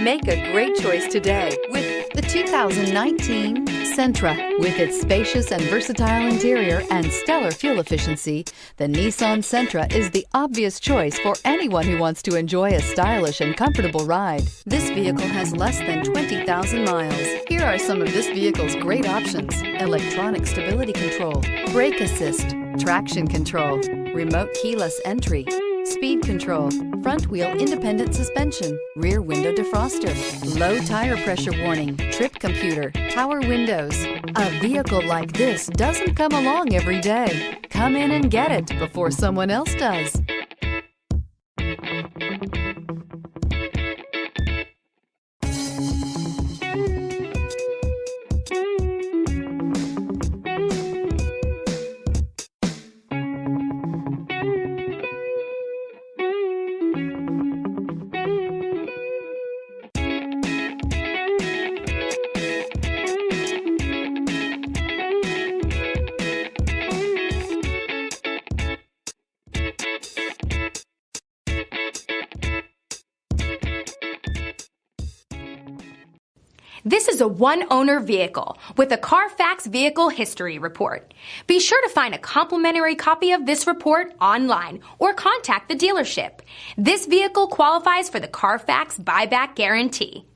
Make a great choice today with the 2019 Sentra. With its spacious and versatile interior and stellar fuel efficiency, the Nissan Sentra is the obvious choice for anyone who wants to enjoy a stylish and comfortable ride. This vehicle has less than 20,000 miles. Here are some of this vehicle's great options: electronic stability control, brake assist, traction control, remote keyless entry, speed control, front wheel independent suspension, rear window defroster, low tire pressure warning, trip computer, power windows. A vehicle like this doesn't come along every day. Come in and get it before someone else does. This is a one-owner vehicle with a Carfax Vehicle History Report. Be sure to find a complimentary copy of this report online or contact the dealership. This vehicle qualifies for the Carfax Buyback Guarantee.